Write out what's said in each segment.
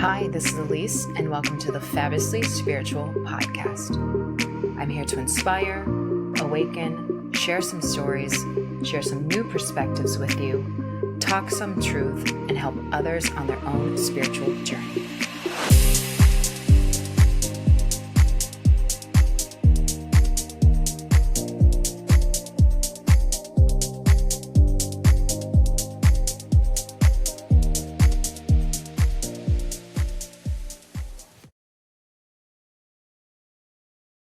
Hi, this is Elise, and welcome to the Fabulously Spiritual Podcast. I'm here to inspire, awaken, share some stories, share some new perspectives with you, talk some truth, and help others on their own spiritual journey.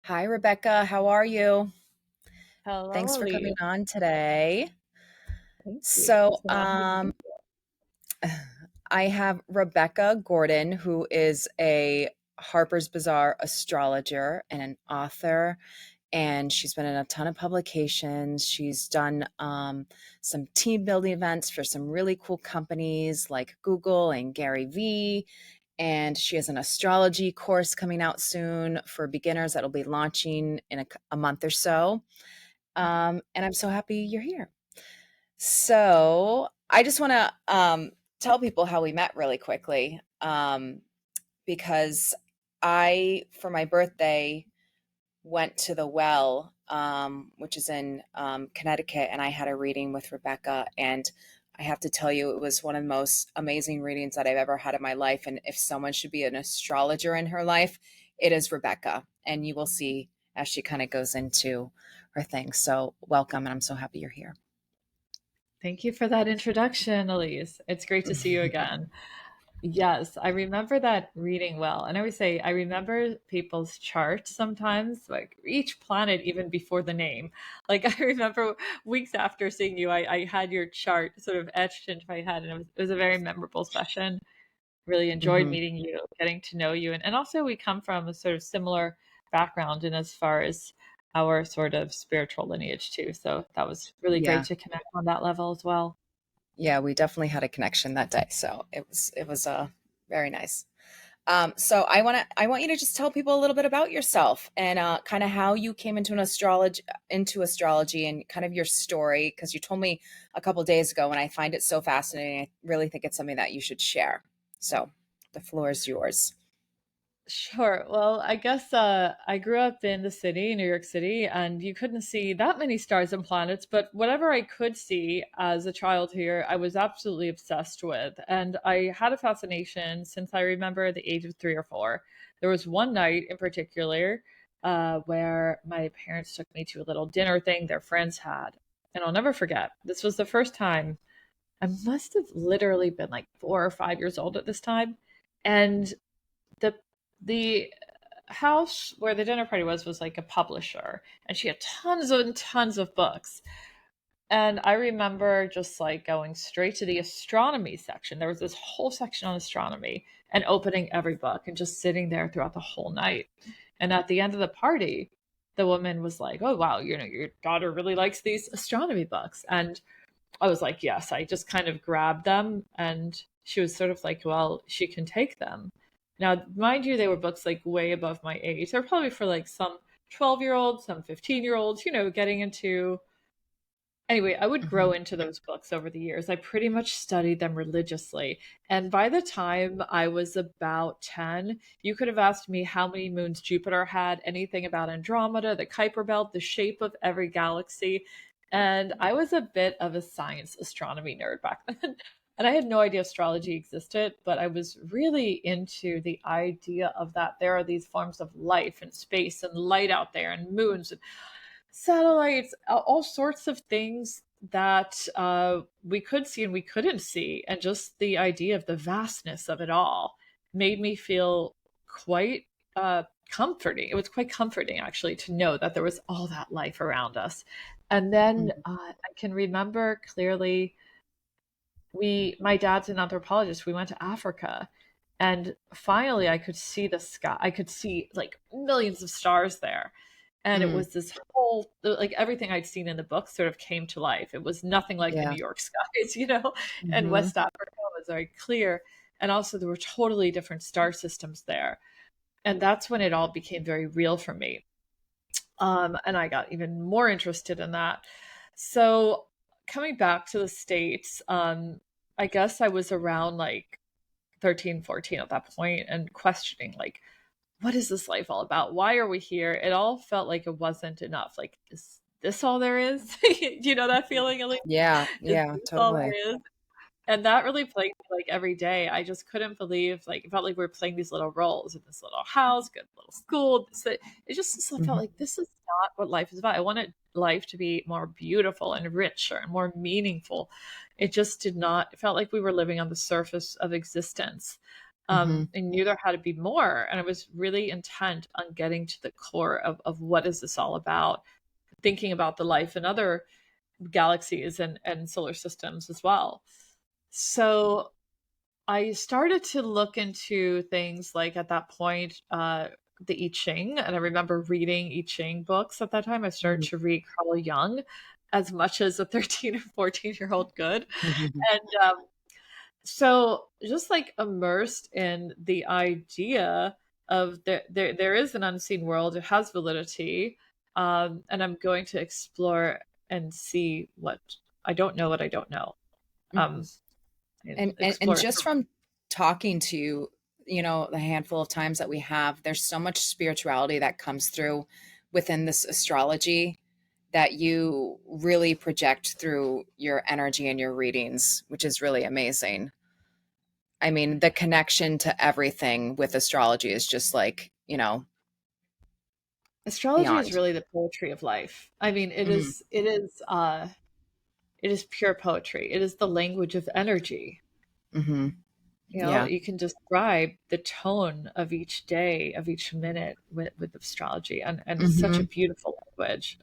Hi, Rebecca. How are you? Hello, Thanks for coming Elise. on today. Thank you. So, So happy to be I have Rebecca Gordon, who is a Harper's Bazaar astrologer and an author, and she's been in a ton of publications. She's done some team building events for some really cool companies like Google and Gary Vee. And she has an astrology course coming out soon for beginners that'll be launching in a month or so. And I'm so happy you're here. So I just want to tell people how we met really quickly, because for my birthday, went to the Well, which is in Connecticut, and I had a reading with Rebecca. And I have to tell you, it was one of the most amazing readings that I've ever had in my life. And if someone should be an astrologer in her life, it is Rebecca. And you will see as she kind of goes into her thing. So welcome, and I'm so happy you're here. Thank you for that introduction, Elise. It's great to see you again. Yes, I remember that reading well. And I always say I remember people's charts sometimes, like each planet, even before the name. Like I remember weeks after seeing you, I had your chart sort of etched into my head, and it was a very memorable session. Really enjoyed Mm-hmm. meeting you, getting to know you. And also, we come from a sort of similar background in as far as our sort of spiritual lineage, too. So that was really great Yeah. to connect on that level as well. Yeah, we definitely had a connection that day. So it was very nice. So I want you to just tell people a little bit about yourself and kind of how you came into astrology and kind of your story, because you told me a couple days ago, and I find it so fascinating. I really think it's something that you should share. So the floor is yours. Sure. Well, I guess I grew up in the city, New York City, and you couldn't see that many stars and planets, but whatever I could see as a child here, I was absolutely obsessed with. And I had a fascination since I remember the age of 3 or 4. There was one night in particular where my parents took me to a little dinner thing their friends had. And I'll never forget, this was the first time I must have literally been like 4 or 5 years old at this time. And the the house where the dinner party was like a publisher, and she had tons and tons of books. And I remember just like going straight to the astronomy section. There was this whole section on astronomy, and opening every book and just sitting there throughout the whole night. And at the end of the party, the woman was like, "Oh wow, your daughter really likes these astronomy books." And I was like, "Yes." I just kind of grabbed them, and she was sort of like, "Well, she can take them." Now, mind you, they were books like way above my age. They're probably for like some 12-year-olds, some 15-year-olds, getting into. Anyway, I would grow Hmm. into those books over the years. I pretty much studied them religiously. And by the time I was about 10, you could have asked me how many moons Jupiter had, anything about Andromeda, the Kuiper Belt, the shape of every galaxy. And I was a bit of a science astronomy nerd back then. And I had no idea astrology existed, but I was really into the idea of that there are these forms of life and space and light out there and moons and satellites, all sorts of things that we could see and we couldn't see. And just the idea of the vastness of it all made me feel quite comforting. It was quite comforting, actually, to know that there was all that life around us. And then I can remember clearly my dad's an anthropologist. We went to Africa, and finally I could see the sky. I could see like millions of stars there. And it Mm. was this whole, like everything I'd seen in the book sort of came to life. It was nothing like the Yeah. New York skies, and Hmm. West Africa was very clear. And also there were totally different star systems there. And that's when it all became very real for me. And I got even more interested in that. So coming back to the States, I guess I was around like 13, 14 at that point and questioning, like, what is this life all about? Why are we here? It all felt like it wasn't enough. Like, is this all there is? Do you know that feeling, Elise? Yeah, Is yeah, this all totally. there is? And that really plagued me, like, every day. I just couldn't believe, like, it felt like we were playing these little roles in this little house, good little school. So it just felt Mhm, like this is not what life is about. I wanted life to be more beautiful and richer and more meaningful. It just did not, it felt like we were living on the surface of existence. mhm, And knew there had to be more. And I was really intent on getting to the core of what is this all about, thinking about the life in other galaxies and solar systems as well. So I started to look into things like at that point, the I Ching, and I remember reading I Ching books at that time. I started mhm, to read Carl Jung as much as a 13 or 14-year-old could. mhm, And so just like immersed in the idea of there is an unseen world, it has validity, and I'm going to explore and see what I don't know, what I don't know, um, mhm. and And explore. just from talking to you, the handful of times that we have, there's so much spirituality that comes through within this astrology that you really project through your energy and your readings, which is really amazing. I mean, the connection to everything with astrology is just like, Astrology is beyond. really the poetry of life. I mean, Mhm, it is pure poetry. It is the language of energy. mhm. You know, Yeah. you can describe the tone of each day, of each minute with astrology, and it's such a Mhm. beautiful language.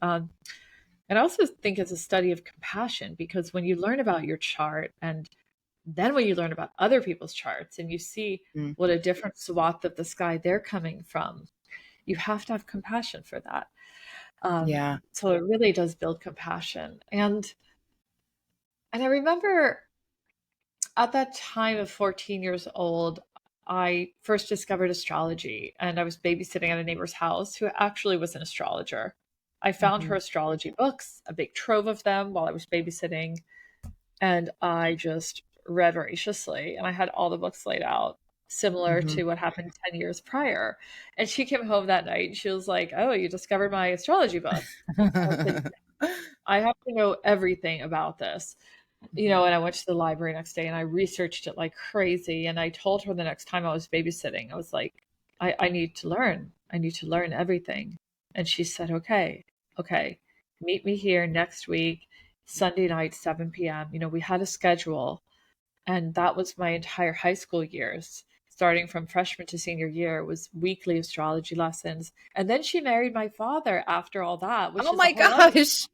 And I also think it's a study of compassion because when you learn about your chart and then when you learn about other people's charts and you see Mm. what a different swath of the sky they're coming from, you have to have compassion for that. Yeah. So it really does build compassion. And I remember at that time of 14 years old, I first discovered astrology and I was babysitting at a neighbor's house who actually was an astrologer. I found her Mhm. astrology books, a big trove of them while I was babysitting, and I just read voraciously. And I had all the books laid out, similar Mhm. to what happened 10 years prior. And she came home that night and she was like, "Oh, you discovered my astrology book." I said, "I have to know everything about this." Mhm. And I went to the library next day and I researched it like crazy. And I told her the next time I was babysitting, I was like, I need to learn. I need to learn everything. And she said, okay, okay, meet me here next week, Sunday night, 7 p.m. We had a schedule. And that was my entire high school years. Starting from freshman to senior year was weekly astrology lessons. And then she married my father after all that, which Oh is a my whole other. gosh.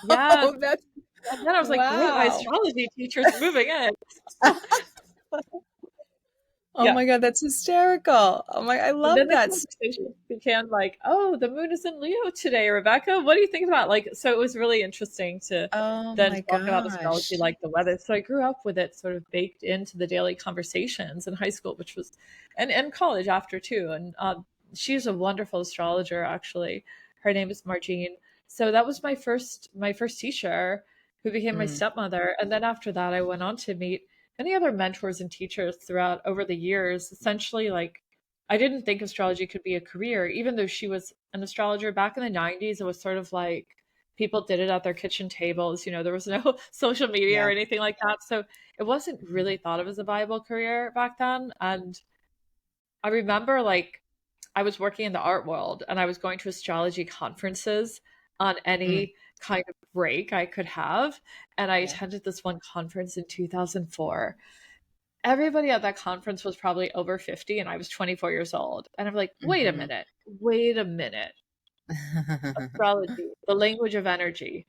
Yeah. Oh, that's And then I was like, great, my wow. astrology teacher's moving in. Oh Yeah. my God, that's hysterical. Oh my, I And love then the that. conversation became like, oh, the moon is in Leo today, Rebecca. What do you think about, like, so it was really interesting to Oh then my talk about astrology gosh. like the weather. So I grew up with it sort of baked into the daily conversations in high school, which was and college after too. And she's a wonderful astrologer, actually. Her name is Margine. So that was my first teacher who became my Mm, stepmother. And then after that I went on to meet many other mentors and teachers throughout over the years, essentially like I didn't think astrology could be a career, even though she was an astrologer back in the 90s. It was sort of like people did it at their kitchen tables. There was no social media or yeah. anything like that. So it wasn't Mhm, really thought of as a viable career back then. And I remember like I was working in the art world and I was going to astrology conferences on mm, any kind of break I could have. And I yeah. attended this one conference in 2004. Everybody at that conference was probably over 50 and I was 24 years old. And I'm like, Mhm. wait a minute. Astrology, the language of energy,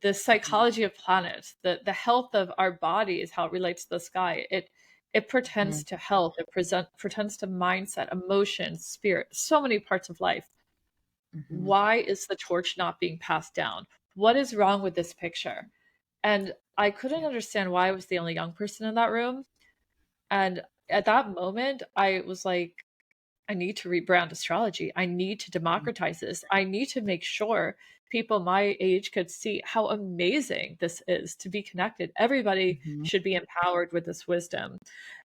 the psychology of planets, the health of our bodies, how it relates to the sky. It pretends Mhm, to health, pretends to mindset, emotion, spirit, so many parts of life. mhm. Why is the torch not being passed down? What is wrong with this picture? And I couldn't Yeah. understand why I was the only young person in that room. And at that moment, I was like, I need to rebrand astrology. I need to Mm, democratize this. I need to make sure people my age could see how amazing this is to be connected. Everybody mhm. should be empowered with this wisdom.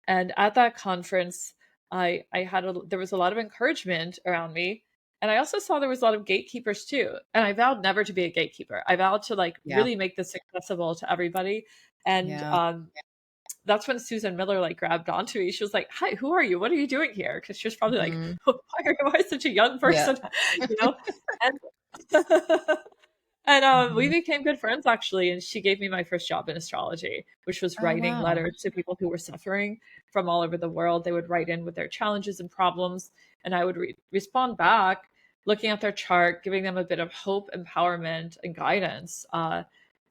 And at that conference, I had there was a lot of encouragement around me. And I also saw there was a lot of gatekeepers too. And I vowed never to be a gatekeeper. I vowed to like Yeah. really make this accessible to everybody. And Yeah. that's when Susan Miller like grabbed onto me. She was like, "Hi, who are you? What are you doing here?" Because she was probably like, Mhm. why such a young Yeah. person?" you know? And and we Mhm. became good friends actually. And she gave me my first job in astrology, which was Oh, writing wow. letters to people who were suffering from all over the world. They would write in with their challenges and problems, and I would respond back, looking at their chart, giving them a bit of hope, empowerment, and guidance.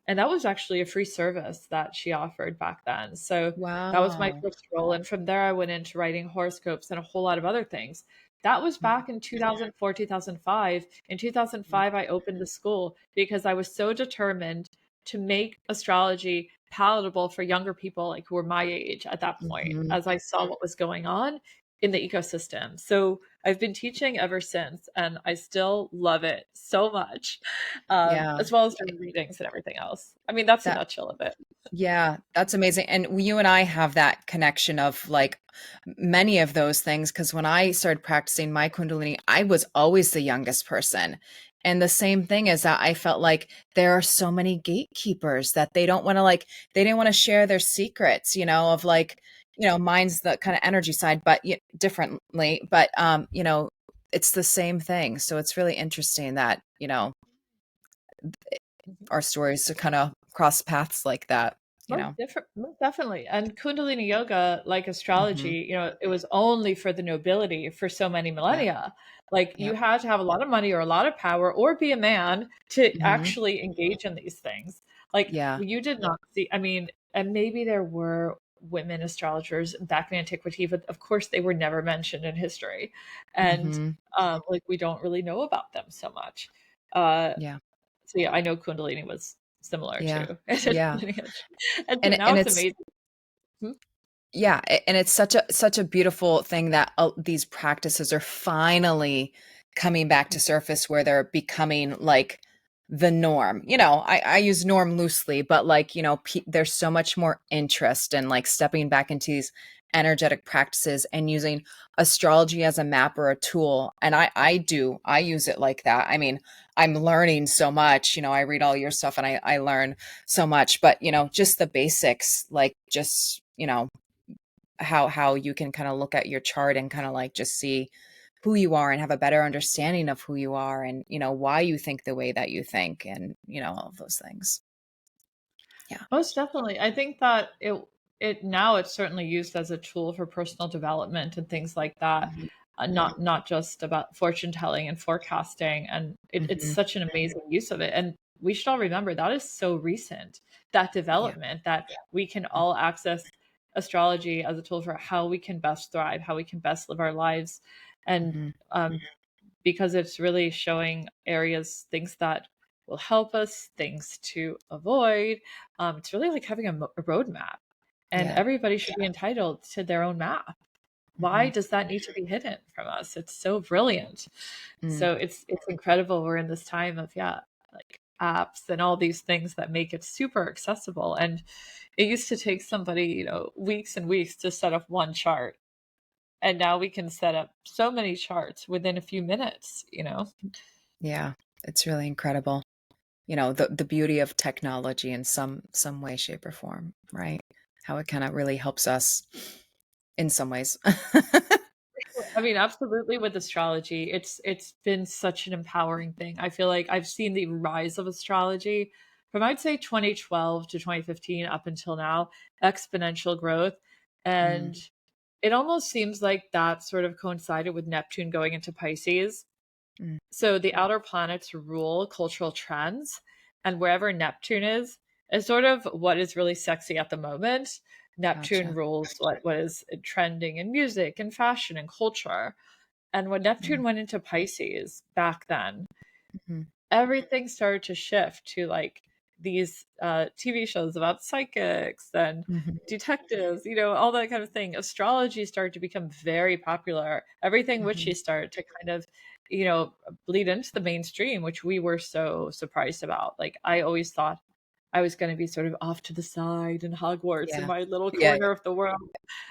And that was actually a free service that she offered back then. So that was my Wow. first role. And from there, I went into writing horoscopes and a whole lot of other things. That was Mhm. back in 2004, 2005. In Mhm. 2005, I opened the school because I was so determined to make astrology palatable for younger people, like who were my age at that point, Mhm. as I saw what was going on in the ecosystem. So I've been teaching ever since, and I still love it so much, Yeah. as well as doing readings and everything else. I mean, that's a That nutshell of it. Yeah, that's amazing. And you and I have that connection of like many of those things because when I started practicing my Kundalini, I was always the youngest person. And the same thing is that I felt like there are so many gatekeepers that they don't want to like, they didn't want to share their secrets, of like, mine's the kind of energy side, but differently. But, it's the same thing. So it's really interesting that, Mhm. our stories to kind of cross paths like that, you know. Most definitely. And Kundalini yoga, like Hmm. astrology, it was only for the nobility for so many Yeah. millennia. Like you Yep. had to have a lot of money or a lot of power or be a man to Hmm. actually engage in these things. Like Yeah. you did not see, I mean, and maybe there were women astrologers back in antiquity, but of course they were never mentioned in history. And Hmm. like we don't really know about them so much. Uh, Yeah. so yeah, I know Kundalini was similar Yeah. to its Yeah. lineage. And so And now and it's it's amazing. Hmm? Yeah, and it's such a beautiful thing that these practices are finally coming back to surface where they're becoming like the norm. I use norm loosely, but like, there's so much more interest in like stepping back into these energetic practices and using astrology as a map or a tool. And I use it like that. I mean, I'm learning so much. I read all your stuff and I learn so much, but just the basics, like just, how you can kind of look at your chart and kind of like just see who you are and have a better understanding of who you are and why you think the way that you think and all of those things. Yeah. Most definitely. I think that it now it's certainly used as a tool for personal development and things like that. Hmm. Not just about fortune telling and forecasting. And it's Hmm. such an amazing use of it. And we should all remember that is so recent, that Yeah. development that we can all access astrology as a tool for how we can best thrive, how we can best live our lives. And Hmm. because it's really showing areas, things that will help us, things to avoid. It's really like having a roadmap, and Yeah. everybody should be entitled to their own map. Why Hmm. does that need to be hidden from us? It's so brilliant. Mm. So it's incredible. We're in this time of like apps and all these things that make it super accessible. And it used to take somebody, weeks and weeks to set up one chart. And now we can set up so many charts within a few minutes. Yeah, it's really incredible. The beauty of technology in some way, shape, or form, right? How it kind of really helps us in some ways. I mean, absolutely with astrology, it's been such an empowering thing. I feel like I've seen the rise of astrology from I'd say 2012 to 2015 up until now, exponential growth. Mm. And it almost seems like that sort of coincided with Neptune going into Pisces. Mm. So the outer planets rule cultural trends, and wherever Neptune is sort of what is really sexy at the moment. Neptune Gotcha. rules what is trending in music and fashion and culture. And when Neptune Mm. went into Pisces back then, Mhm. everything started to shift to like these TV shows about psychics and Mhm. detectives, all that kind of thing. Astrology started to become very popular. Everything witchy Mhm. started to kind of, you know, bleed into the mainstream, which we were so surprised about. Like I always thought I was going to be sort of off to the side in Hogwarts in Yeah. my little Yeah. corner of the world.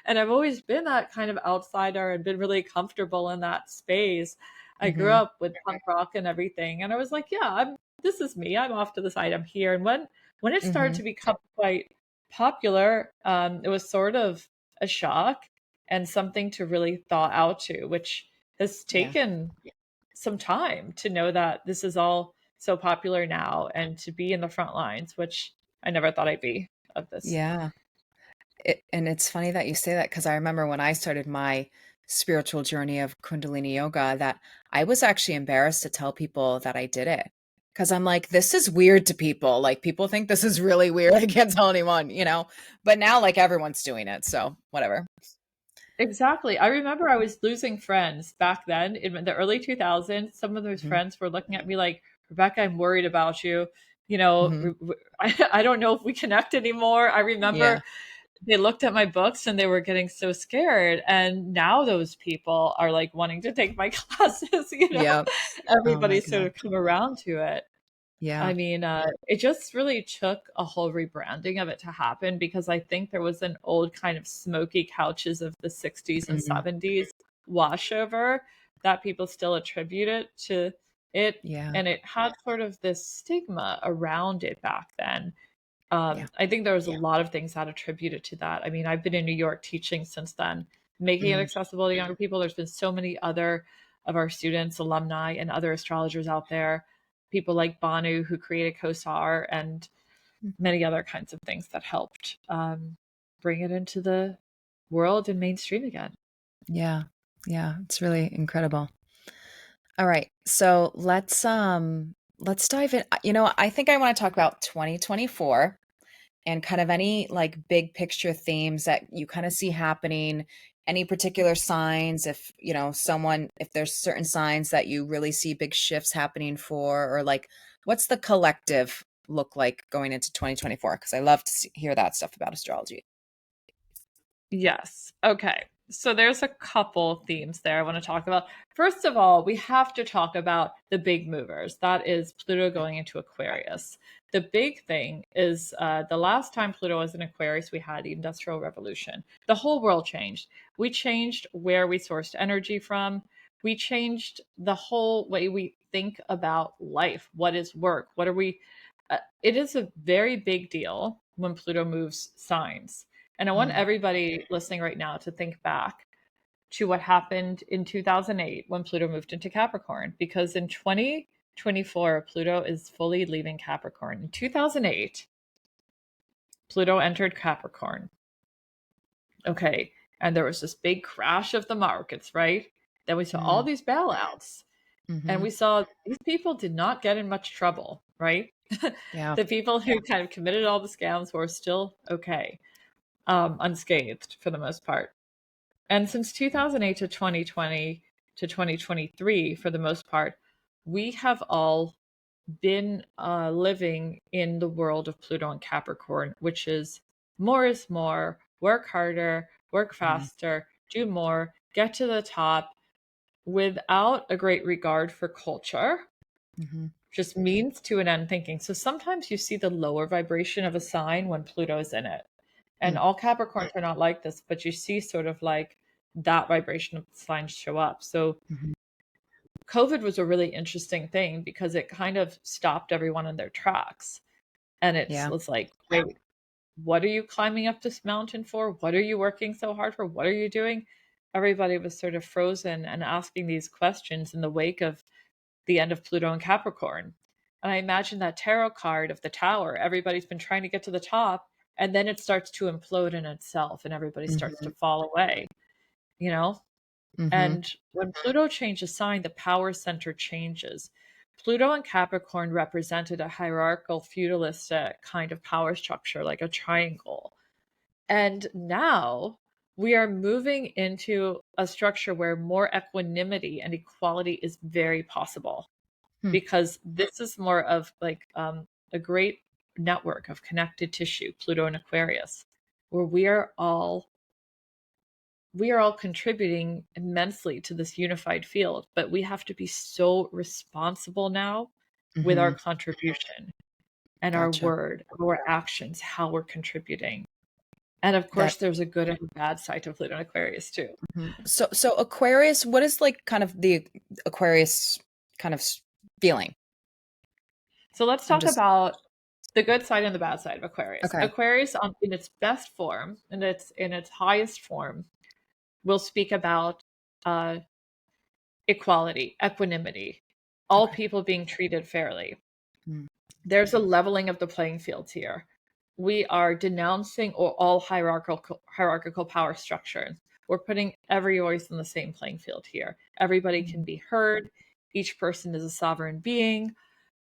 And I've always been that kind of outsider and been really comfortable in that space. I grew Mhm. up with punk rock and everything, and I was like, yeah, this is me. I'm off to the side. I'm here. And when it started Mhm. to become quite popular, it was sort of a shock and something to really thaw out to, which has Yeah. taken some time to know that this is all so popular now and to be in the front lines, which I never thought I'd be of this. Yeah. And it's funny that you say that because I remember when I started my spiritual journey of Kundalini yoga that I was actually embarrassed to tell people that I did it. Because I'm like, this is weird to people. Like, people think this is really weird. I can't tell anyone, you know? But now, like, everyone's doing it. So, whatever. Exactly. I remember I was losing friends back then in the early 2000s. Some of those Hmm. friends were looking at me like, Rebecca, I'm worried about you. You know, Hmm. I don't know if we connect anymore. I Yeah. remember they looked at my books and they were getting so scared. And now those people are like wanting to take my classes, you know, Yep. Oh my everybody's sort God. of come around to it. I Yeah. mean, it just really took a whole rebranding of it to happen because I think there was an old kind of smoky couches of the 60s and Hmm. 70s washover that people still attribute it to it. Yeah. And it had sort of this stigma around it back then. Yeah. I think there was a lot of things that attributed to that. I mean, I've been in New York teaching since then, making it Hmm. accessible to younger people. There's been so many other of our students, alumni, and other astrologers out there, people like Banu who created COSAR and many other kinds of things that helped bring it into the world and mainstream again. Yeah. Yeah. It's really incredible. All right. So let's dive in. You know, I think I want to talk about 2024 and kind of any like big picture themes that you kind of see happening, any particular signs if, you know, someone if there's certain signs that you really see big shifts happening for or like what's the collective look like going into 2024 because I love to hear that stuff about astrology. Yes. Okay. So there's a couple themes there I want to talk about. First of all, we have to talk about the big movers. That is Pluto Okay. going into Aquarius. The big thing is the last time Pluto was in Aquarius, we had the Industrial Revolution. The whole world changed. We changed where we sourced energy from. We changed the whole way we think about life. What is work? What are we? It is a very big deal when Pluto moves signs, and I want Mm, everybody listening right now to think back to what happened in 2008 when Pluto moved into Capricorn, because in 2024, Pluto is fully leaving Capricorn. In 2008, Pluto entered Capricorn. Okay. And there was this big crash of the markets, right? Then we saw all mm, these bailouts, and mm-hmm. we saw these people did not get in much trouble, right? Yeah. The people who kind of committed all the scams were still okay, unscathed for the most part. And since 2008 to 2020 to 2023, for the most part, we have all been living in the world of Pluto and Capricorn, which is more, work harder, work Mm-hmm. faster, do more, get to the top without a great regard for culture, Mm-hmm. just means to an end thinking. So sometimes you see the lower vibration of a sign when Pluto's in it. And Mm, all Capricorns are not like this, but you see sort of like that vibration of the signs show up. So mm-hmm. COVID was a really interesting thing because it kind of stopped everyone in their tracks. And it Yeah. was like, wait, what are you climbing up this mountain for? What are you working so hard for? What are you doing? Everybody was sort of frozen and asking these questions in the wake of the end of Pluto and Capricorn. And I imagine that tarot card of the tower, everybody's been trying to get to the top, and then it starts to implode in itself and everybody starts Mm-hmm. to fall away, you know? Mm-hmm. And when Pluto changes sign, the power center changes. Pluto and Capricorn represented a hierarchical, feudalistic kind of power structure, like a triangle. And now we are moving into a structure where more equanimity and equality is very possible, Hmm. because this is more of like a great network of connected tissue, Pluto and Aquarius, where we are all contributing immensely to this unified field, but we have to be so responsible now with our Mm-hmm. contribution. and our Gotcha. word, our actions, how we're contributing. And of That course, there's a good and a bad side to Pluto and Aquarius too. mhm. So Aquarius, what is like kind of the Aquarius kind of feeling? So let's I'm talk just about the good side and the bad side of Aquarius. okay. Aquarius, in its best form, and in its highest form, will speak about uh, equality, equanimity, all Okay. people being treated fairly. Mm, There's a leveling of the playing fields here. We are denouncing all hierarchical power structures. We're putting every voice on the same playing field here. Everybody can mm, be heard. Each person is a sovereign being,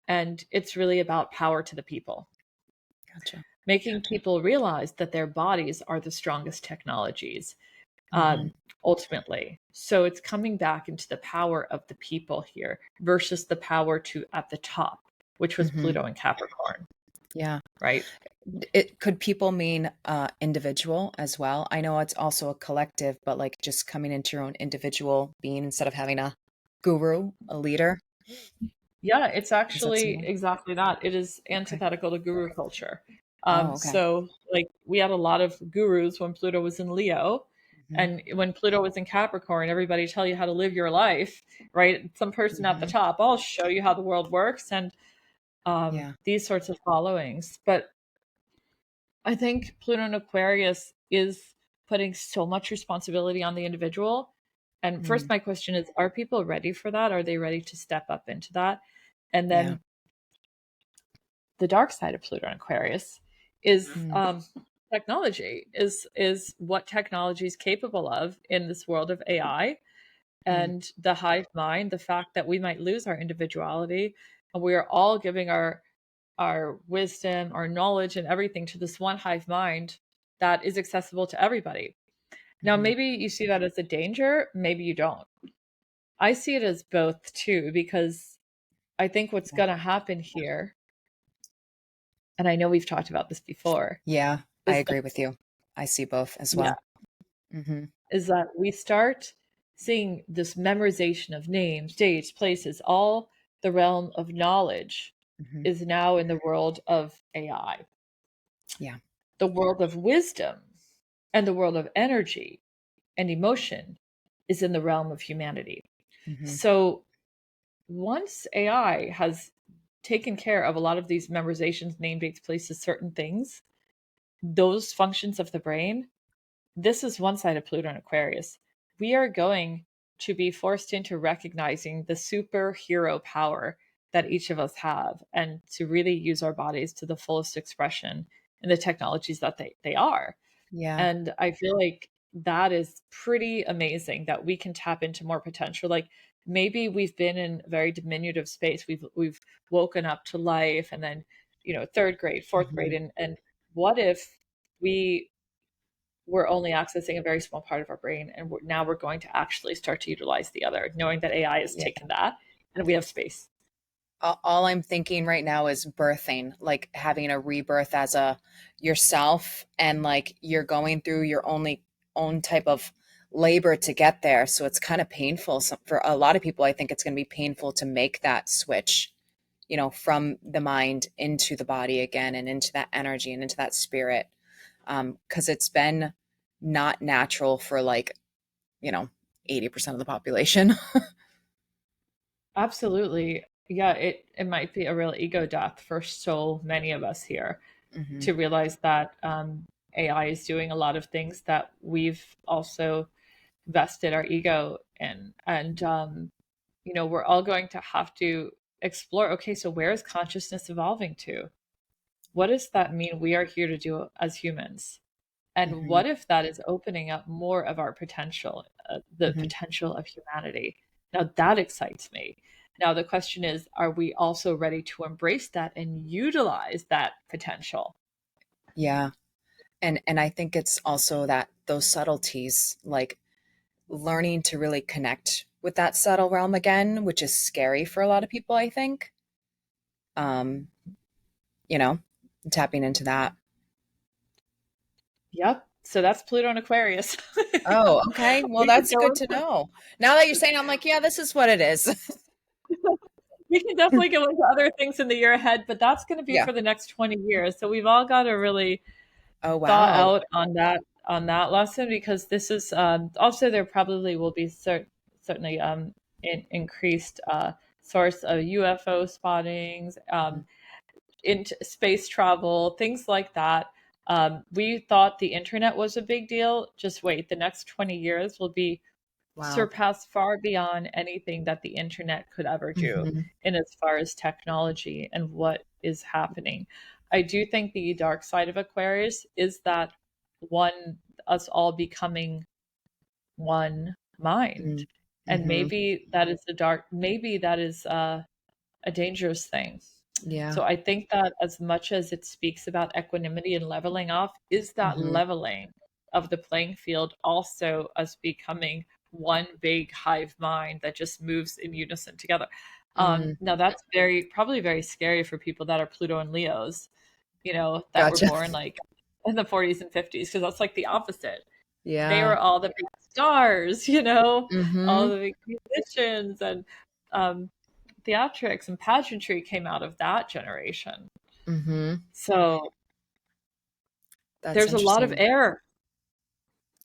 and it's really about power to the people, gotcha. making people realize that their bodies are the strongest technologies, Hmm. um, ultimately. So it's coming back into the power of the people here versus the power to at the top, which was Hmm. Pluto and Capricorn, Yeah. right? It could people mean individual as well? I know it's also a collective, but like just coming into your own individual being instead of having a guru, a leader. Yeah, it's Is that actually similar? exactly that. It is Okay. antithetical to guru culture. Oh, okay. So, like, we had a lot of gurus when Pluto was in Leo, Hmm. and when Pluto was in Capricorn, everybody tell you how to live your life, right? Some person at the Hmm. top, I'll show you how the world works, and Yeah. these sorts of followings. But I think Pluto and Aquarius is putting so much responsibility on the individual. And first, Mm, my question is, are people ready for that? Are they ready to step up into that? And yeah. then the dark side of Pluto and Aquarius is Mm, technology, is what technology is capable of in this world of AI mm, and the hive mind, the fact that we might lose our individuality and we are all giving our wisdom, our knowledge, and everything to this one hive mind that is accessible to everybody. Now, mhm. maybe you see that as a danger, maybe you don't. I see it as both too, because I think what's Yeah. going to happen here, and I know we've talked about this before, Yeah, I is that, agree with you. I see both as yeah, well. Hmm. is that we start seeing this memorization of names, dates, places, all the realm of knowledge Hmm. is now in the world of AI. Yeah. The world of wisdom and the world of energy and emotion is in the realm of humanity. Hmm. So once AI has taken care of a lot of these memorizations, name, dates, places, certain things, those functions of the brain, this is one side of Pluto and Aquarius. We are going to be forced into recognizing the superhero power that each of us have and to really use our bodies to the fullest expression in the technologies that they are. Yeah. And I feel like that is pretty amazing that we can tap into more potential. Like maybe we've been in a very diminutive space. We've woken up to life and then, third grade, fourth grade, Hmm. and what if we were only accessing a very small part of our brain and now we're going to actually start to utilize the other, knowing that AI has Yeah. taken that and we have space. All I'm thinking right now is birthing, like having a rebirth as a yourself, and like you're going through your only own type of labor to get there. So it's kind of painful. So for a lot of people, I think it's going to be painful to make that switch, from the mind into the body again and into that energy and into that spirit. Because it's been not natural for like, you know, 80% of the population. Absolutely. Yeah, it might be a real ego death for so many of us here Hmm. to realize that AI is doing a lot of things that we've also vested our ego in. And, we're all going to have to explore, okay, so where is consciousness evolving to? What does that mean we are here to do as humans? And Hmm. what if that is opening up more of our potential, the Hmm. potential of humanity? Now that excites me. Now the question is, are we also ready to embrace that and utilize that potential? Yeah. And I think it's also that those subtleties, like learning to really connect with that subtle realm again, which is scary for a lot of people, I think. Um, you know, tapping into that. Yep. So that's Pluto and Aquarius. Oh, okay. Well, We could that's go good to know. Now that you're saying, I'm like, yeah, this is what it is. we can definitely go into other things in the year ahead, but that's going to be Yeah. for the next 20 years. So we've all got to really Oh, thought wow. out on that lesson, because this is also there probably will be certainly increased source of UFO spottings, Mhm. into space travel, things like that. We thought the internet was a big deal. Just wait, the next 20 years will be Wow. surpassed far beyond anything that the internet could ever do Mhm. in as far as technology and what is happening. I do think the dark side of Aquarius is that one, us all becoming one mind. Mm. And Mhm. maybe that is a dangerous thing. Yeah. So I think that as much as it speaks about equanimity and leveling off, is that Mhm. leveling of the playing field also us becoming one big hive mind that just moves in unison together? Mm. Now that's probably very scary for people that are Pluto and Leos, that were Gotcha. born like in the 40s and 50s, because that's like the opposite. They Yeah. were all the big stars, all Mhm. the big musicians, and um, theatrics and pageantry came out of that generation. Mhm. So That's there's a lot of interesting. air.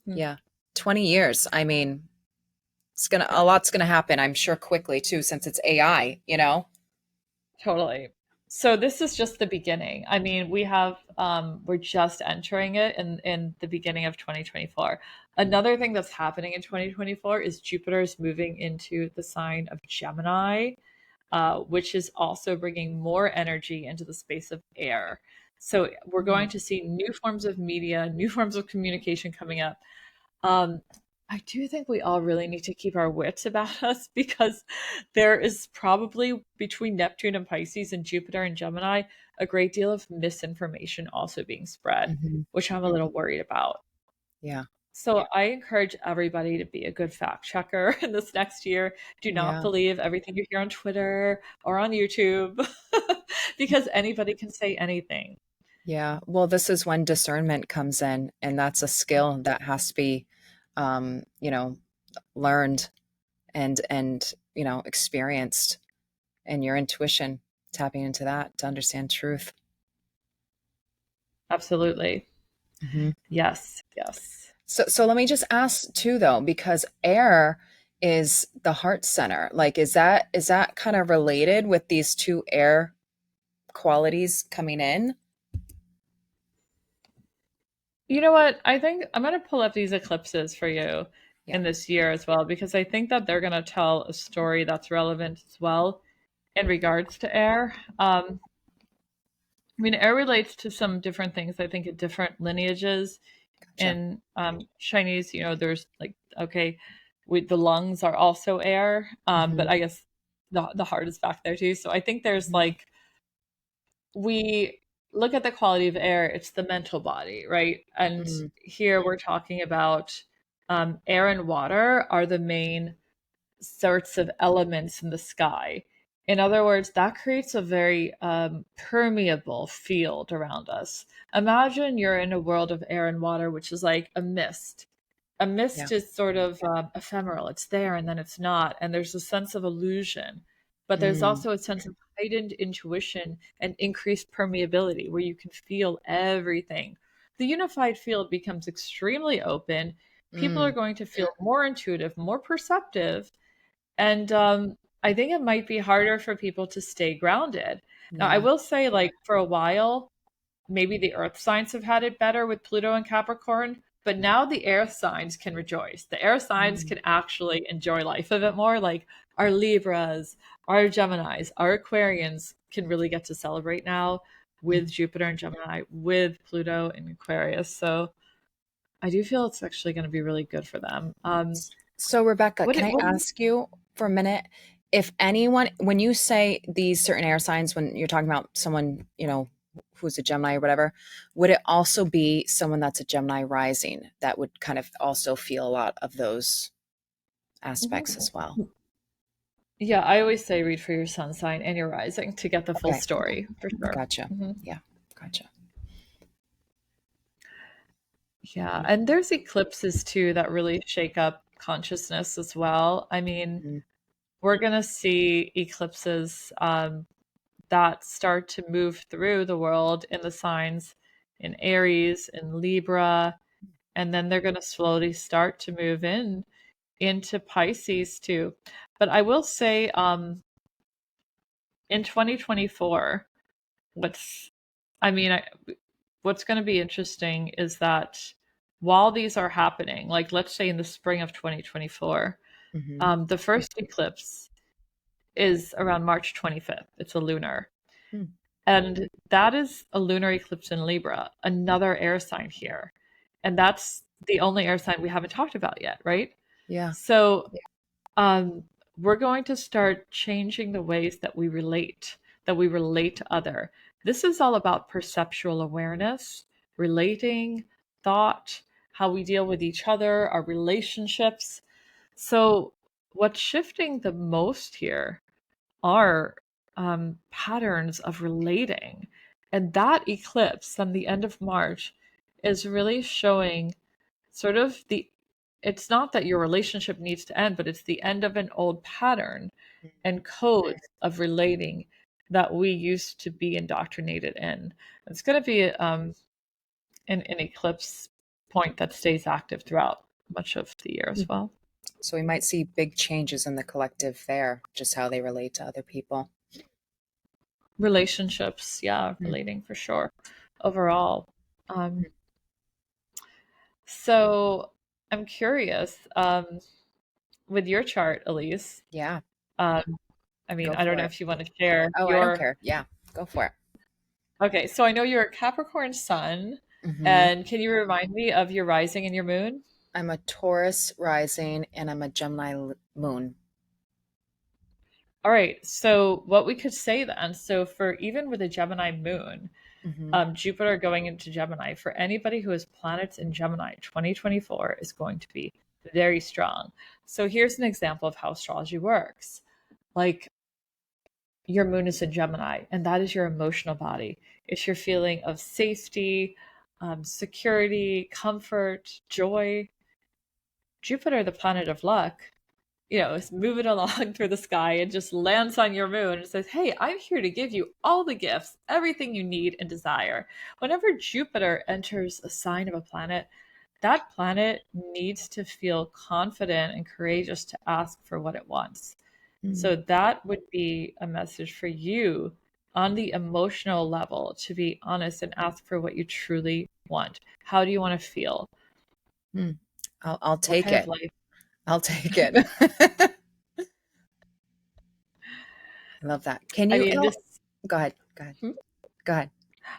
Hmm, Yeah. 20 years. I mean, a lot's gonna happen, I'm sure quickly too, since it's AI, you know? totally. So this is just the beginning. I mean, we're just entering it in the beginning of 2024. Another thing that's happening in 2024 is Jupiter is moving into the sign of Gemini, which is also bringing more energy into the space of air. So we're Mm. going to see new forms of media, new forms of communication coming up. Um, I do think we all really need to keep our wits about us, because there is probably between Neptune and Pisces and Jupiter and Gemini a great deal of misinformation also being spread, Mhm. which I'm a little worried about. Yeah. So I encourage everybody to be a good fact checker in this next year. Do not Yeah. believe everything you hear on Twitter or on YouTube, because anybody can say anything. Yeah. Well, this is when discernment comes in, and that's a skill that has to be, you know, learned and experienced, and your intuition, tapping into that to understand truth. Absolutely. Mhm. Yes, yes. So let me just ask too, though, because air is the heart center. Like, is that kind of related with these two air qualities coming in? You know what? I think I'm going to pull up these eclipses for you Yeah. in this year as well, because I think that they're going to tell a story that's relevant as well in regards to air. I mean, air relates to some different things, I think, in different lineages. Gotcha. In Chinese, there's like, okay, the lungs are also air, but Hmm. I guess the heart is back there too. So I think there's Hmm. like, we look at the quality of air, it's the mental body, right? And Mm. here we're talking about air and water are the main sorts of elements in the sky. In other words, that creates a very permeable field around us. Imagine you're in a world of air and water, which is like a mist. A Yeah. mist is sort of ephemeral. It's there and then it's not. And there's a sense of illusion. But there's Mm. also a sense of heightened intuition and increased permeability where you can feel everything. The unified field becomes extremely open. People are Mm. going to feel more intuitive, more perceptive, and I think it might be harder for people to stay grounded. Now, I Yeah. will say, like, for a while, maybe the earth signs have had it better with Pluto and Capricorn, but now the air signs can rejoice. The air signs Mm. can actually enjoy life a bit more. Like our Libras, our Geminis, our Aquarians can really get to celebrate now with Mm. Jupiter and Gemini, with Pluto and Aquarius. So I do feel it's actually going to be really good for them. So, Rebecca, What, can I what ask you for a minute if anyone, when you say these certain air signs, when you're talking about someone, who's a Gemini or whatever, would it also be someone that's a Gemini rising that would kind of also feel a lot of those aspects as well? Yeah, I always say read for your sun sign and your rising to get the full Okay, story for sure. gotcha. Hmm. Yeah, gotcha. Yeah, and there's eclipses too that really shake up consciousness as well. I mean, Mhm. we're going to see eclipses that start to move through the world in the signs in Aries and Libra, and then they're going to slowly start to move into Pisces too. But I will say, in 2024, what's I mean, I, what's going to be interesting is that while these are happening, like let's say in the spring of 2024, Mm-hmm. the first eclipse is around March 25th. It's a lunar. Hmm. And that is a lunar eclipse in Libra, another air sign here. And that's the only air sign we haven't talked about yet, right? Yeah. So um, we're going to start changing the ways that we relate to other. This is all about perceptual awareness, relating, thought, how we deal with each other, our relationships. So what's shifting the most here are patterns of relating. And that eclipse on the end of March is really showing sort of it's not that your relationship needs to end, but it's the end of an old pattern and codes of relating that we used to be indoctrinated in. It's going to be an eclipse point that stays active throughout much of the year as well. So we might see big changes in the collective there, just how they relate to other people. Relationships, yeah, Mm. relating for sure overall. Um, so I'm curious, with your chart, Elise. Yeah, Um, I mean, go I don't for know it. if you want to share Oh, I don't your. care. Yeah, go for it. Okay, so I know you're a Capricorn sun, Hmm. and can you remind me of your rising and your moon? I'm a Taurus rising and I'm a Gemini moon. All right, so what we could say then, so for even with a Gemini moon, Hmm. Jupiter going into Gemini, for anybody who has planets in Gemini, 2024 is going to be very strong. So here's an example of how astrology works. Like your moon is in Gemini, and that is your emotional body. It's your feeling of safety, security, comfort, joy. Jupiter, the planet of luck, is moving along through the sky and just lands on your moon and says, "Hey, I'm here to give you all the gifts, everything you need and desire." Whenever Jupiter enters a sign of a planet, that planet needs to feel confident and courageous to ask for what it wants. So Mm. that would be a message for you on the emotional level to be honest and ask for what you truly want. How do you want to feel? Mm. I'll What take kind of it. life? I'll take it. I love that. Can I you mean, this. go ahead. Go ahead. Hmm? Go ahead.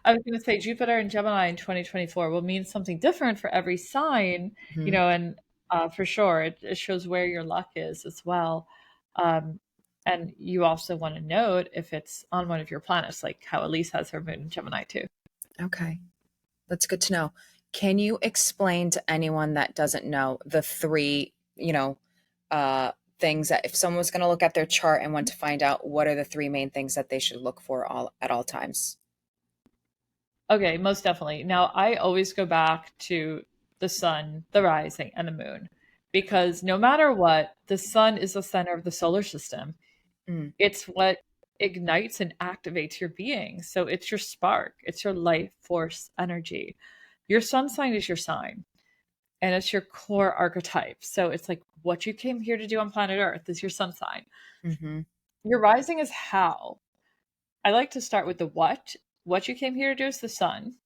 I was going to say Jupiter and Gemini in 2024 will mean something different for every sign, Hmm. and for sure it shows where your luck is as well. Um, and you also want to note if it's on one of your planets, like how Elise has her moon in Gemini too. Okay. That's good to know. Can you explain to anyone that doesn't know the three, uh, things that if someone was going to look at their chart and want to find out what are the three main things that they should look for all at all times? Okay, most definitely. Now, I always go back to the sun, the rising, and the moon because no matter what, the sun is the center of the solar system. Mm. It's what ignites and activates your being. So it's your spark, it's your life force energy. Your sun sign is your sign, and it's your core archetype. So it's like what you came here to do on planet Earth is your sun sign. Hmm. Your rising is how. I like to start with the what. What you came here to do is the sun.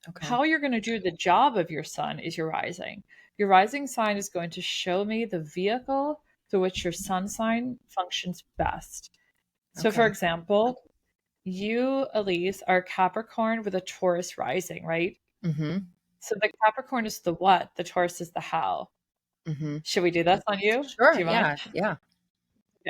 Okay. How you're going to do the job of your sun is your rising. Your rising sign is going to show me the vehicle through which your sun sign functions best. So, for Okay. example, you, Elise, are Capricorn with a Taurus rising, right? Hmm. So the Capricorn is the what, the Taurus is the how. Hmm. Should we do this on you? Sure. Do you mind? Yeah. Yeah.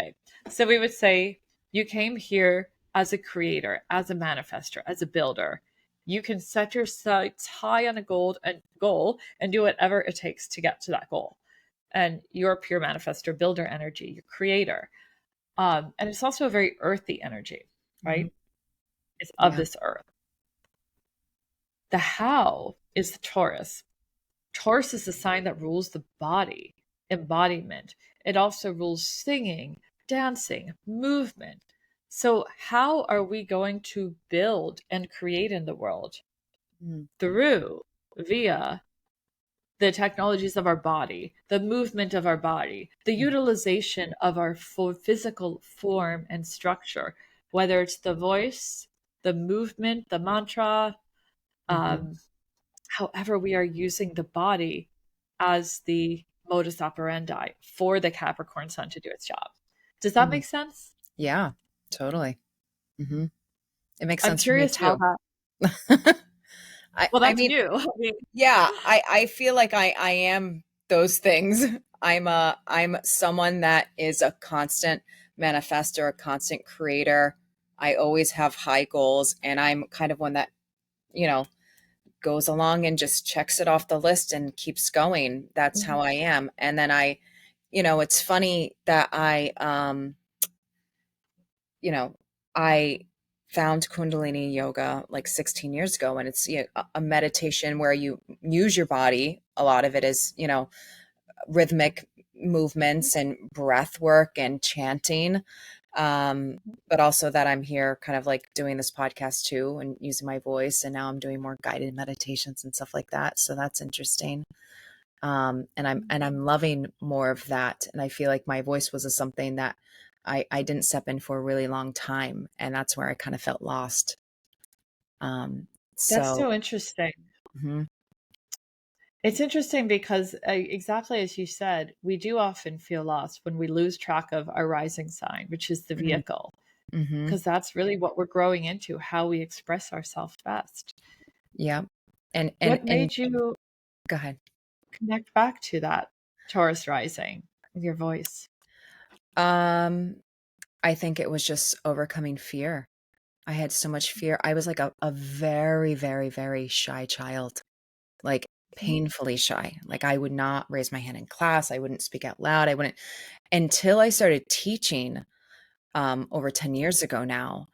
Okay. So we would say you came here as a creator, as a manifester, as a builder. You can set your sights high on a goal and do whatever it takes to get to that goal. And you're a pure manifester, builder energy, you're creator. And it's also a very earthy energy, Hmm. right? It's of Yeah. this earth. The how is the Taurus. Taurus is the sign that rules the body, embodiment. It also rules singing, dancing, movement. So, how are we going to build and create in the world? Mm, Through, via the technologies of our body, the movement of our body, the mm, utilization of our physical form and structure, whether it's the voice, the movement, the mantra, mhm, um, however, we are using the body as the modus operandi for the Capricorn sun to do its job. Does that mm. make sense? Yeah, totally. Mhm. It makes I'm sense for me curious how too. that, I well, I that's mean, you. I mean, yeah, I feel like I am those things. I'm someone that is a constant manifester, a constant creator. I always have high goals, and I'm kind of one that, you know, goes along and just checks it off the list and keeps going. That's mhm, how I am. And then it's funny that you know, I found Kundalini yoga like 16 years ago, and it's a meditation where you use your body. A lot of it is, rhythmic movements and breath work and chanting. Um, but also that I'm here kind of like doing this podcast too and using my voice. And now I'm doing more guided meditations and stuff like that. So that's interesting. And I'm loving more of that. And I feel like my voice was something that I didn't step in for a really long time, and that's where I kind of felt lost. Um, that's so so interesting. mhm, It's interesting because, exactly as you said, we do often feel lost when we lose track of our rising sign, which is the mhm, vehicle, mhm, because that's really what we're growing into, how we express ourselves best. yeah, and What made you go ahead. connect back to that Taurus rising with your voice? Um, I think it was just overcoming fear. I had so much fear. I was like a very, very, very shy child, like Mhm, painfully shy. Like I would not raise my hand in class. I wouldn't speak out loud. I wouldn't until I started teaching over 10 years ago now.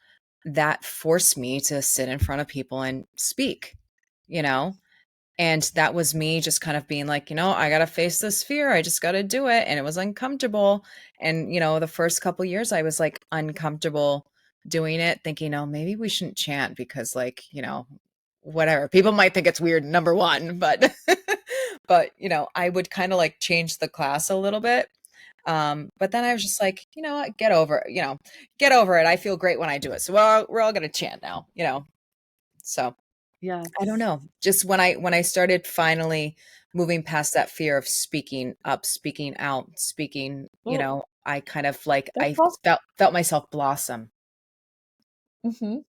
That forced me to sit in front of people and speak, you know? And that was me just kind of being like, I got to face this fear. I just got to do it. And it was uncomfortable. And, the first couple years I was like uncomfortable doing it, thinking, oh, maybe we shouldn't chant because, like, whatever. People might think it's weird, number one, but, but, I would kind of like change the class a little bit. But then I was just like, you know what, get over it. I feel great when I do it. So we're all going to chant now, so I don't yes. know. Just when I started finally moving past that fear of speaking up, speaking out, speaking, Well, I kind of like that's I also, felt myself blossom. mhm.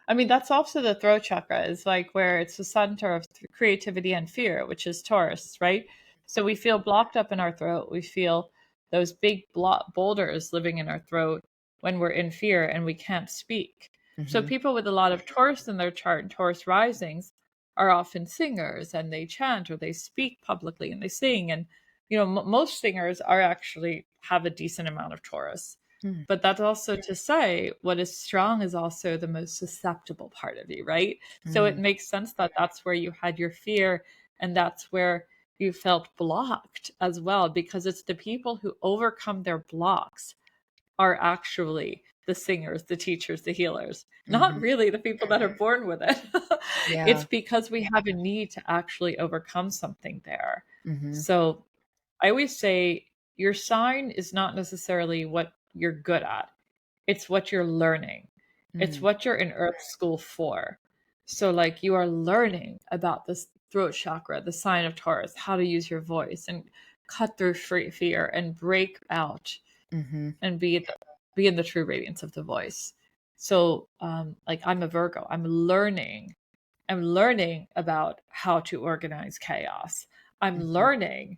I mean, that's also the throat chakra, is like where it's the center of creativity and fear, which is Taurus, right? So we feel blocked up in our throat. We feel those big boulders living in our throat when we're in fear and we can't speak. So Mhm. people with a lot of Taurus in their chart and Taurus risings are often singers, and they chant or they speak publicly and they sing. And, most singers are actually have a decent amount of Taurus. Mm, But that's also to say what is strong is also the most susceptible part of you, right? So it mm, makes sense that that's where you had your fear, and that's where you felt blocked as well, because it's the people who overcome their blocks are actually the singers, the teachers, the healers, not mhm. really the people that are born with it. It's Yeah. because we have a need to actually overcome something there. Mhm. So I always say your sign is not necessarily what you're good at. It's what you're learning. It's Mm, what you're in Earth school for. So, like, you are learning about this throat chakra, the sign of Taurus, how to use your voice and cut through fear and break out mhm, and be in the true radiance of the voice. So, like, I'm a Virgo. I'm learning about how to organize chaos. I'm mhm, learning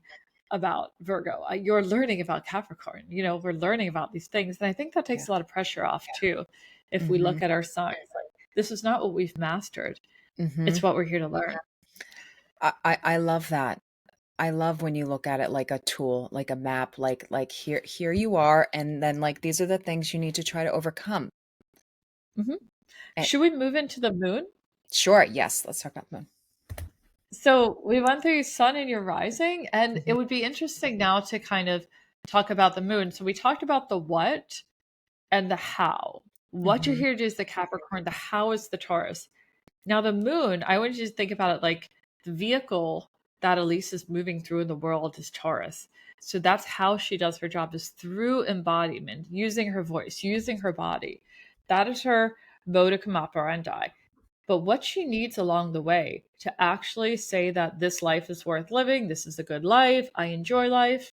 about Virgo. You're learning about Capricorn. We're learning about these things. And I think that yeah, takes a lot of pressure off too. If we mhm, look at our signs, like, this is not what we've mastered, it's mhm. what we're here to learn. I love that. I love when you look at it like a tool, like a map, like here you are, and then like these are the things you need to try to overcome. hmm And Should we move into the moon? sure, yes, let's talk about moon. So we went through sun and your rising, and it Mhm, would be interesting now to kind of talk about the moon. So we talked about the what and the how. What you're Mhm. here to do is the Capricorn, the how is the Taurus. Now, the moon, I want you to think about it like the vehicle that Elise is moving through in the world is Taurus. So that's how she does her job, is through embodiment, using her voice, using her body. That is her modicum operandi. But what she needs along the way to actually say that this life is worth living, this is a good life, I enjoy life,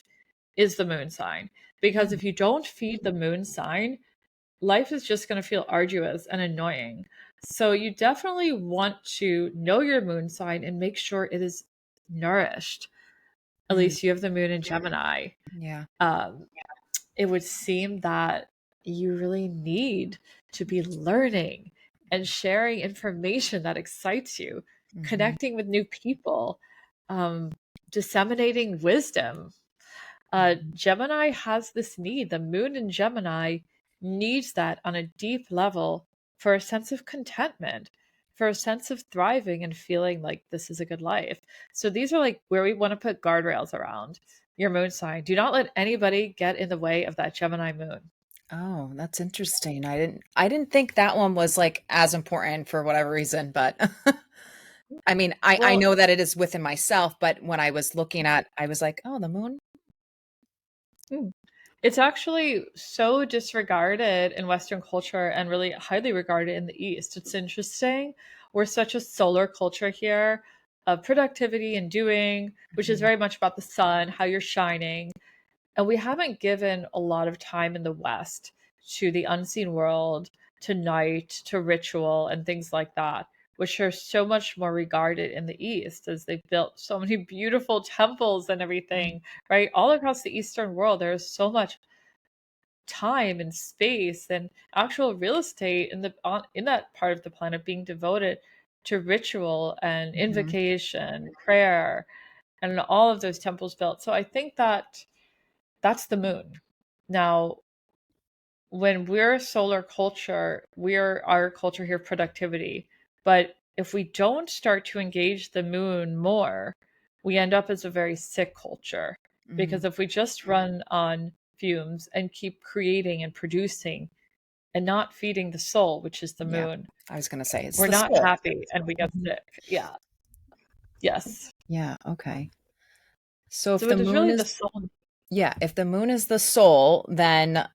is the moon sign. Because Mm. if you don't feed the moon sign, life is just going to feel arduous and annoying. So you definitely want to know your moon sign and make sure it is nourished. At Mm. least you have the moon in Gemini. Yeah. Um, it would seem that you really need to be learning and sharing information that excites you, Mhm. connecting with new people, um, disseminating wisdom. Mhm. Gemini has this need. The moon in Gemini needs that on a deep level for a sense of contentment, for a sense of thriving and feeling like this is a good life. So these are like where we want to put guardrails around your moon sign. Do not let anybody get in the way of that Gemini moon. Oh, that's interesting. I didn't think that one was, like, as important for whatever reason, but I mean, I Well, know that it is within myself, but when I was looking at I was like, "Oh, the moon?" mm, it's actually so disregarded in Western culture and really highly regarded in the East. It's interesting. We're such a solar culture here of productivity and doing, which is Mhm. very much about the sun, how you're shining. And we haven't given a lot of time in the West to the unseen world, to night, to ritual, and things like that, which are so much more regarded in the East as they've built so many beautiful temples and Mm. everything, right? All across the Eastern world, there is so much time and space and actual real estate in that part of the planet being devoted to ritual and Mhm. invocation, prayer, and all of those temples built. So I think that that's the moon. Now, when we're a solar culture, we're our culture here productivity. But if we don't start to engage the moon more, we end up as a very sick culture. Mhm. Because if we just run on fumes and keep creating and producing and not feeding the soul, which is the Yeah. moon, I was gonna say it's we're the not soul. happy and we get Mhm. sick. Yeah. Yes. Yeah, okay. So if So the it is moon really the is soul yeah, if the moon is the soul, then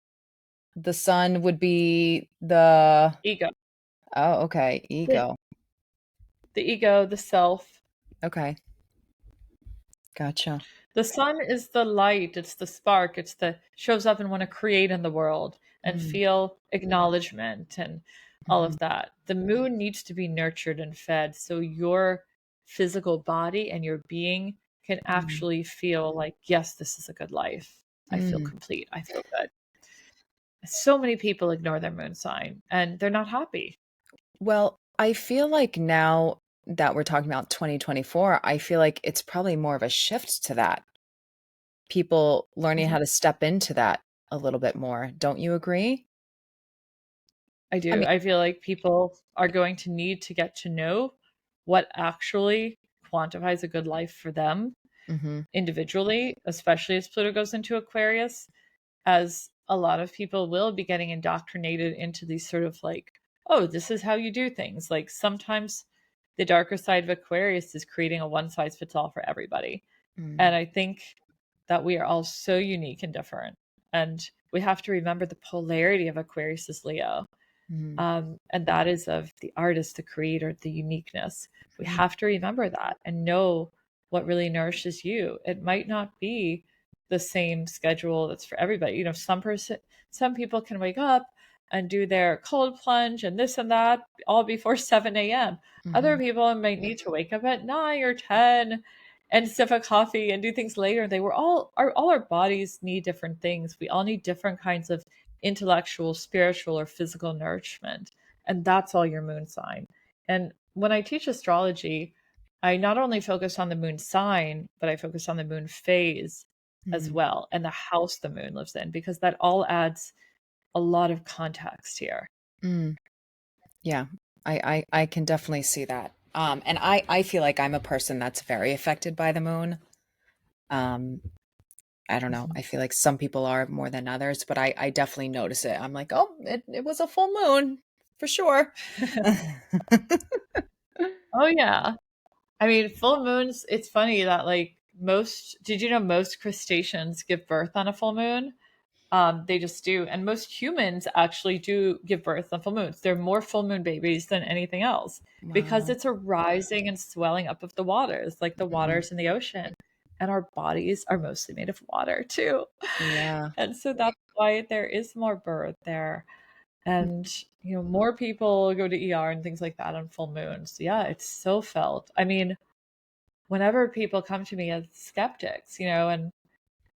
the sun would be the ego. oh, okay, The, ego. the ego, the self. Okay, gotcha. The sun is the light, it's the spark, it's the shows up and want to create in the world and Mm. feel acknowledgement and all Mhm. of that. The moon needs to be nurtured and fed so your physical body and your being can Mm. actually feel like, yes, this is a good life. I feel Mm. complete. I feel good. So many people ignore their moon sign and they're not happy. Well, I feel like now that we're talking about 2024, I feel like it's probably more of a shift to that. People learning Mhm. how to step into that a little bit more. Don't you agree? I I do. mean I feel like people are going to need to get to know what actually quantifies a good life for them mhm, individually, especially as Pluto goes into Aquarius, as a lot of people will be getting indoctrinated into these sort of like, oh, this is how you do things. Like sometimes the darker side of Aquarius is creating a one size fits all for everybody. mm, And I think that we are all so unique and different. And we have to remember the polarity of Aquarius is Leo, mhm, and that is of the artist, the creator, the uniqueness. We mm, have to remember that and know what really nourishes you. It might not be the same schedule that's for everybody. You know, some people can wake up and do their cold plunge and this and that all before 7 a.m. Other mhm, people might need to wake up at 9 or 10 and sip a coffee and do things later. They were all our bodies need different things. We all need different kinds of intellectual, spiritual, or physical nourishment. And that's all your moon sign. And when I teach astrology, I not only focus on the moon sign, but I focus on the moon phase as mhm, well and the house the moon lives in, because that all adds a lot of context here. mm. Yeah, I can definitely see that. And I feel like I'm a person that's very affected by the moon. Um, I don't know. I feel like some people are more than others, but I definitely notice it. I'm like, oh, it was a full moon for sure. Oh yeah. I mean, full moons, it's funny that like most, did you know most crustaceans give birth on a full moon? They just do. And most humans actually do give birth on full moons. They're more full moon babies than anything else because Wow. it's a rising and swelling up of the waters, like the Mhm. waters in the ocean. And our bodies are mostly made of water too. Yeah. And so that's why there is more birth there. And, you know, more people go to ER and things like that on full moons. Yeah, it's so felt. I mean, whenever people come to me as skeptics, you know, and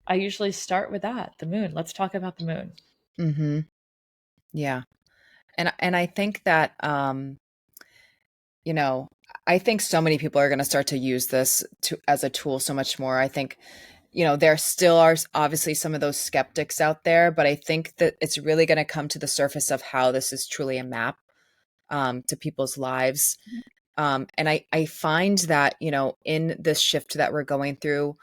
I usually start with that, the moon. Let's talk about the moon. Mhm. Yeah. And I think that you know, I think so many people are going to start to use this to as a tool so much more. I think, there still are obviously some of those skeptics out there, but I think that it's really going to come to the surface of how this is truly a map to people's lives. And I find that, in this shift that we're going through,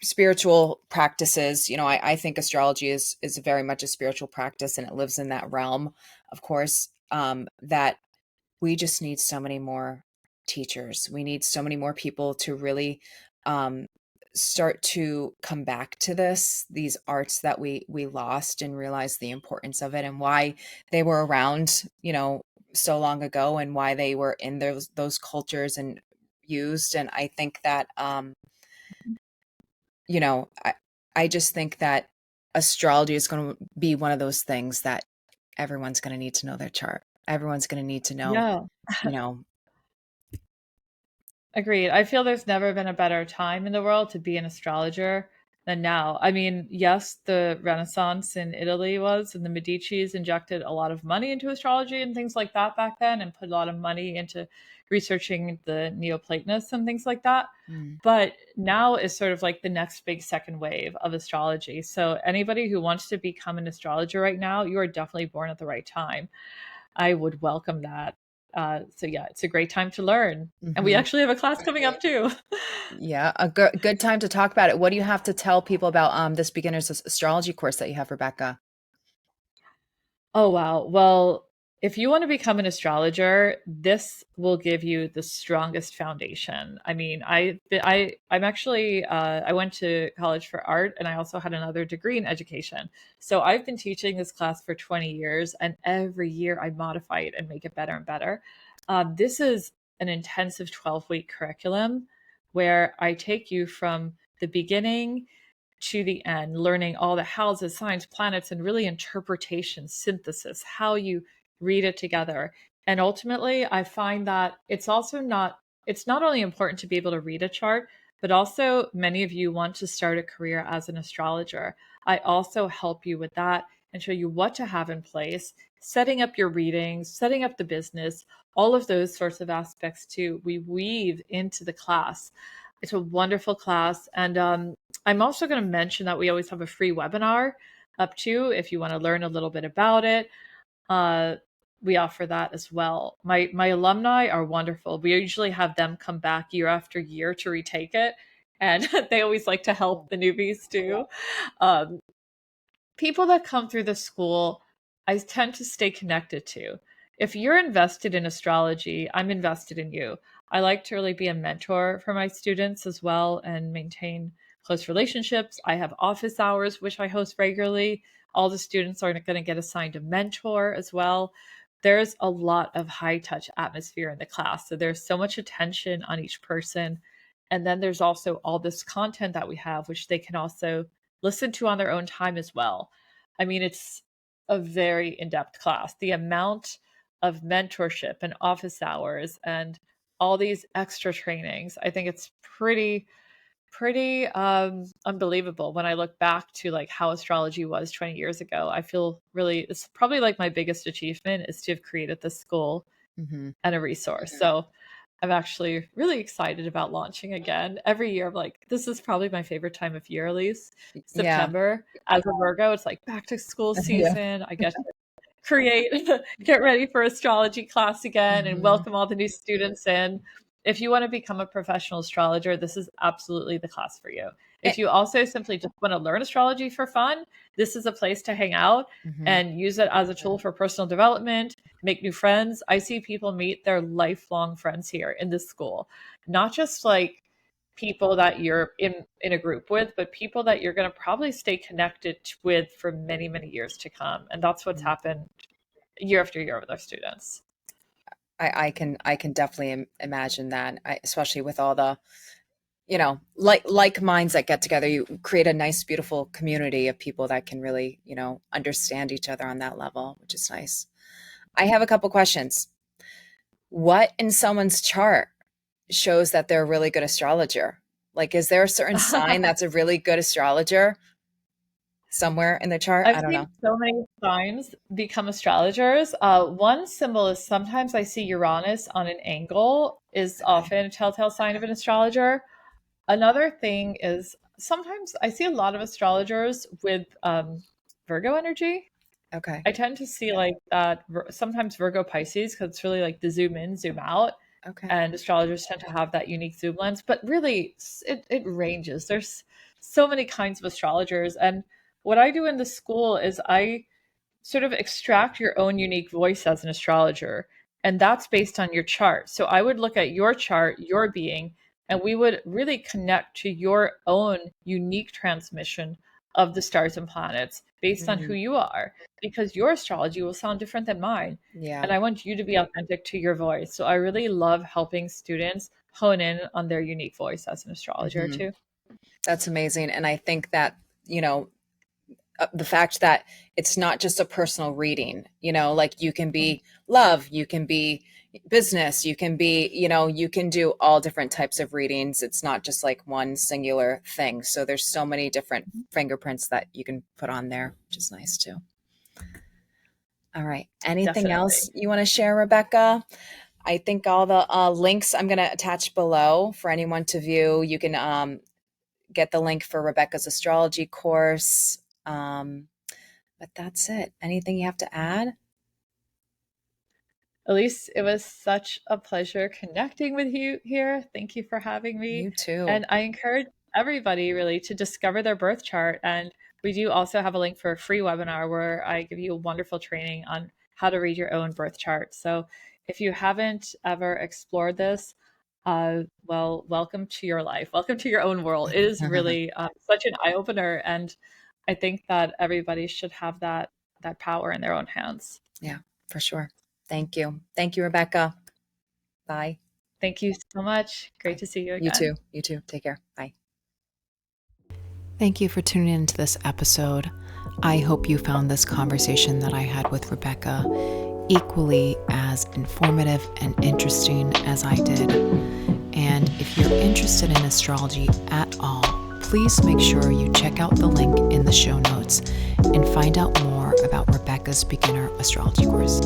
spiritual practices, I think astrology is very much a spiritual practice, and it lives in that realm, of course, that we just need so many more teachers. We need so many more people to really um, start to come back to these arts that we lost, and realize the importance of it and why they were around, so long ago, and why they were in those cultures and used. And I think that you know, I just think that astrology is going to be one of those things that everyone's going to need to know their chart. Everyone's going to need to know, Yeah. you know, Agreed. I feel there's never been a better time in the world to be an astrologer than now. I mean, yes, the Renaissance in Italy was, and the Medicis injected a lot of money into astrology and things like that back then, and put a lot of money into researching the Neoplatonists and things like that. mm, But now is sort of like the next big second wave of astrology. So anybody who wants to become an astrologer right now, you are definitely born at the right time. I would welcome that. So yeah, it's a great time to learn. And we mhm. actually have a class coming up too. Yeah, a good time to talk about it. What do you have to tell people about this beginner's astrology course that you have, Rebecca? Oh, wow. Well, if you want to become an astrologer, this will give you the strongest foundation. I mean, I'm actually I went to college for art, and I also had another degree in education. So I've been teaching this class for 20 years, and every year I modify it and make it better and better. This is an intensive 12-week curriculum where I take you from the beginning to the end, learning all the houses, signs, planets, and really interpretation, synthesis, how you read it together. And ultimately, I find that it's not only important to be able to read a chart, but also many of you want to start a career as an astrologer. I also help you with that and show you what to have in place, setting up your readings, setting up the business, all of those sorts of aspects too. We weave into the class. It's a wonderful class. And I'm also going to mention that we always have a free webinar up too if you want to learn a little bit about it. Uh, we offer that as well. My alumni are wonderful. We usually have them come back year after year to retake it, and they always like to help the newbies too. Um, People that come through the school, I tend to stay connected to. If you're invested in astrology, I'm invested in you. I like to really be a mentor for my students as well and maintain close relationships. I have office hours, which I host regularly. All the students are going to get assigned a mentor as well. There's a lot of high touch atmosphere in the class. So there's so much attention on each person. And then there's also all this content that we have, which they can also listen to on their own time as well. I mean, it's a very in depth class. The amount of mentorship and office hours and all these extra trainings, I think it's pretty unbelievable when I look back to like how astrology was 20 years ago. I feel really it's probably like my biggest achievement is to have created this school Hmm. and a resource. So I'm actually really excited about launching again. Every year, I'm like, this is probably my favorite time of year, at least Yeah. September. As a Virgo, it's like back to school Yeah. season. I get to create, get ready for astrology class again and Hmm. welcome all the new students in. if you want to become a professional astrologer, this is absolutely the class for you. Eh, If you also simply just want to learn astrology for fun, this is a place to hang out mhm. and use it as a tool for personal development, make new friends. I see people meet their lifelong friends here in this school, not just like people that you're in a group with, but people that you're going to probably stay connected with for many, many years to come. And that's what's Mhm. happened year after year with our students. I can definitely imagine that, especially with all the, like minds that get together. You create a nice, beautiful community of people that can really, understand each other on that level, which is nice. I have a couple questions. What in someone's chart shows that they're a really good astrologer? Like, is there a certain sign that's a really good astrologer somewhere in the chart? I've I don't seen know. so many signs become astrologers. One symbol is sometimes I see Uranus on an angle is Okay. often a telltale sign of an astrologer. Another thing is sometimes I see a lot of astrologers with Virgo energy. Okay. I tend to see like that sometimes Virgo Pisces because it's really like the zoom in, zoom out, Okay. and astrologers tend to have that unique zoom lens. But really, it ranges. There's so many kinds of astrologers, and what I do in the school is I sort of extract your own unique voice as an astrologer. And that's based on your chart. So I would look at your chart, your being, and we would really connect to your own unique transmission of the stars and planets based on who Mhm. you are, because your astrology will sound different than mine. Yeah. And I want you to be authentic to your voice. So I really love helping students hone in on their unique voice as an astrologer, Mhm. too. That's amazing. And I think that, the fact that it's not just a personal reading, like you can be love, you can be business, you can be, you can do all different types of readings. It's not just like one singular thing. So there's so many different fingerprints that you can put on there, which is nice too. All right. Anything else Definitely. you want to share, Rebecca? I think all the links I'm going to attach below for anyone to view. You can get the link for Rebecca's astrology course. But that's it. Anything you have to add? Elise, it was such a pleasure connecting with you here. Thank you for having me. You too. And I encourage everybody really to discover their birth chart. And we do also have a link for a free webinar where I give you a wonderful training on how to read your own birth chart. So if you haven't ever explored this, well, welcome to your life. Welcome to your own world. It is really such an eye opener. And I think that everybody should have that power in their own hands. Yeah, for sure. Thank you. Thank you, Rebecca. Bye. Thank you so much. Great Bye. to see you You again. too. You too. Take care. Bye. Thank you for tuning into this episode. I hope you found this conversation that I had with Rebecca equally as informative and interesting as I did. And if you're interested in astrology at all, please make sure you check out the link in the show notes and find out more about Rebecca's beginner astrology course.